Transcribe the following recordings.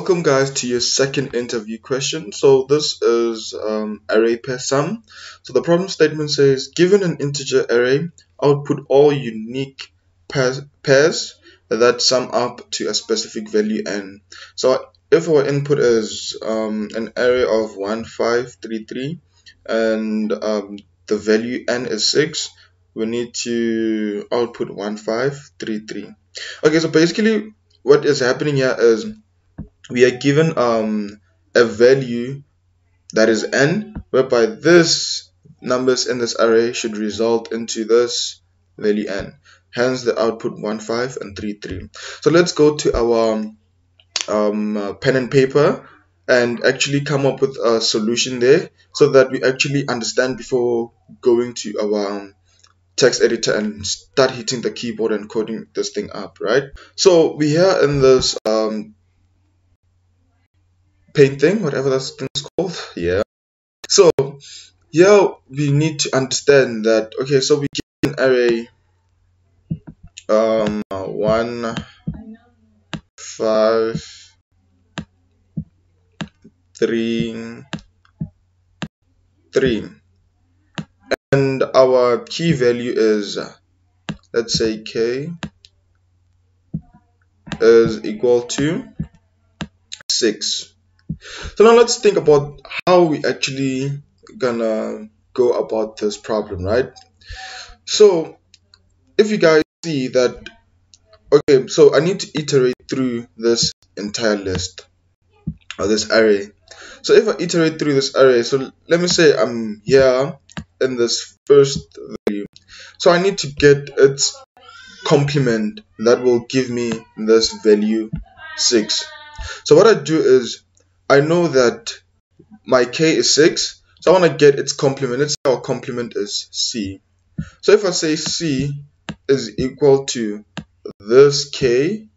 Welcome guys to your second interview question. So this is array pair sum. So the problem statement says, given an integer array, output all unique pairs that sum up to a specific value n. So if our input is an array of 1, 5, 3, 3 and the value n is 6, we need to output 1, 5, 3, 3. Okay, so basically what is happening here is we are given a value that is n, whereby this numbers in this array should result into this value n, hence the output 1, 5 and 3, 3. So let's go to our pen and paper and actually come up with a solution there, so that we actually understand before going to our text editor and start hitting the keyboard and coding this thing up, right? So we are in this paint thing, whatever that thing's called. Yeah. So here we need to understand that, okay, so we get an array 1, 5, 3, 3, and our key value is, let's say k is equal to 6. So now let's think about how we actually gonna go about this problem, right? So if you guys see that, okay, so I need to iterate through this entire list or this array. So if I iterate through this array, so let me say I'm here in this first value, so I need to get its complement that will give me this value 6. So what I do is, I know that my k is 6, so I want to get its complement. Let's say our complement is c. So if I say c is equal to this k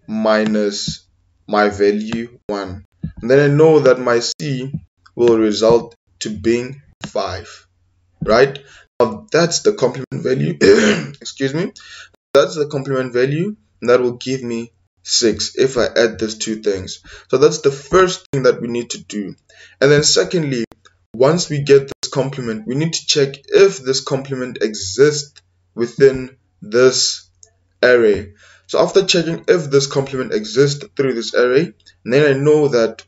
minus my value 1, and then I know that my c will result to being 5, right? Now that's the complement value. Excuse me. That's the complement value, and that will give me 6 if I add these two things. So that's the first thing that we need to do. And then secondly, once we get this complement, we need to check if this complement exists within this array. So after checking if this complement exists through this array, then I know that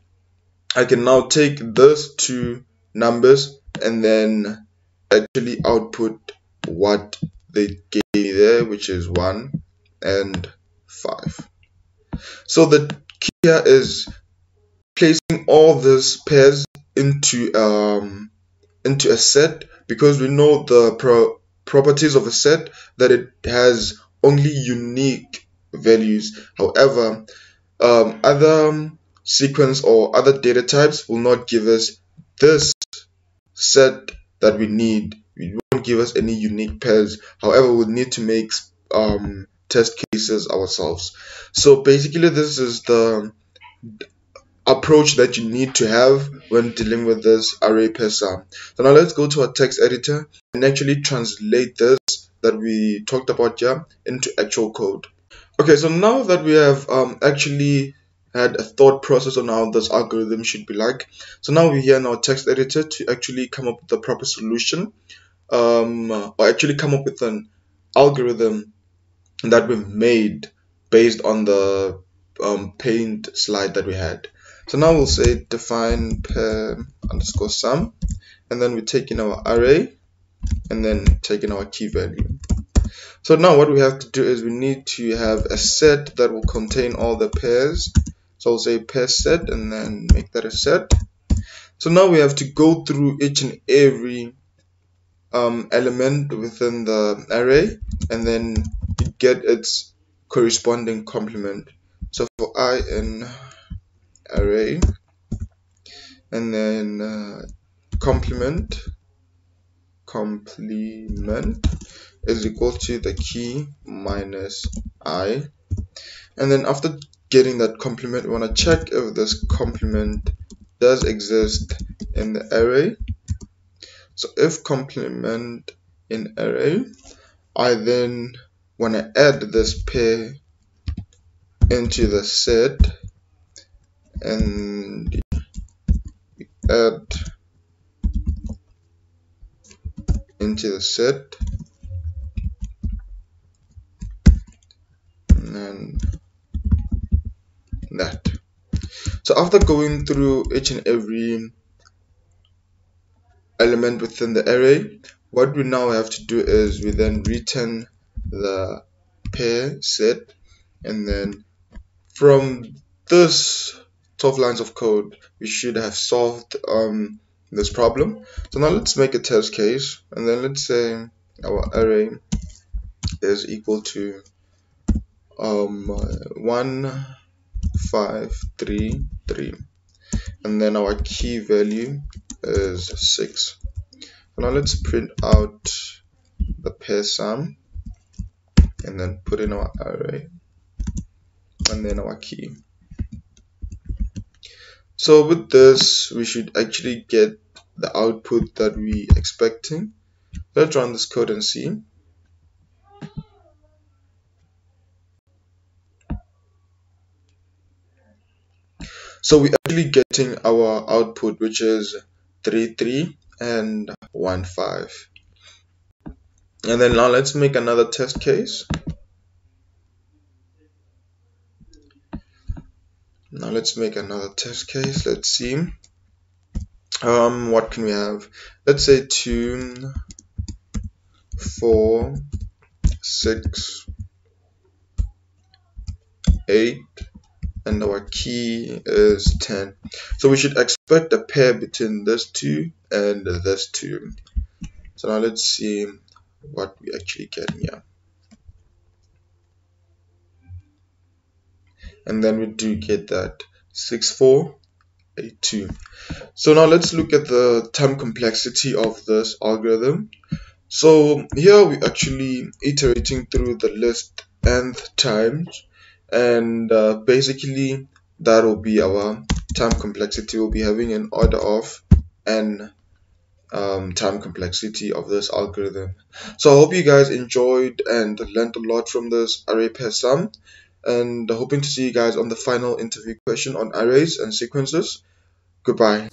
I can now take those two numbers and then actually output what they gave me there, which is 1 and 5. So the key here is placing all these pairs into a set, because we know the properties of a set, that it has only unique values. However, other sequence or other data types will not give us this set that we need. It won't give us any unique pairs. However, we'll need to make test cases ourselves. So basically this is the approach that you need to have when dealing with this array pair sum. So now let's go to our text editor and actually translate this that we talked about here into actual code. Okay, so now that we have actually had a thought process on how this algorithm should be like, so now we're here in our text editor to actually come up with the proper solution, or actually come up with an algorithm that we've made based on the paint slide that we had. So now we'll say define pair underscore sum, and then we take in our array and then take in our key value. So now what we have to do is we need to have a set that will contain all the pairs. So I'll say pair set and then make that a set. So now we have to go through each and every element within the array and then get its corresponding complement. So for I in array, and then complement is equal to the key minus I, and then after getting that complement, we want to check if this complement does exist in the array. So if complement in array, I then want to add this pair into the set, and add into the set, and then that. So after going through each and every element within the array, what we now have to do is we then return the pair set, and then from this 12 lines of code we should have solved this problem. So now let's make a test case, and then let's say our array is equal to 1 5 3 3, and then our key value is 6. So now let's print out the pair sum, and then put in our array, and then our key. So with this we should actually get the output that we expecting. Let's run this code and see. So we're actually getting our output, which is 3 3 and 1 5. And then now let's make another test case. Let's see what can we have. Let's say 2 4 6 8, and our key is 10. So we should expect a pair between this 2 and this 2. So now let's see what we actually get here. And then we do get that 6482. So now let's look at the time complexity of this algorithm. So here we're actually iterating through the list nth times, and basically that will be our time complexity. We'll be having an order of n time complexity of this algorithm. So I hope you guys enjoyed and learned a lot from this array pair sum, and hoping to see you guys on the final interview question on arrays and sequences. Goodbye.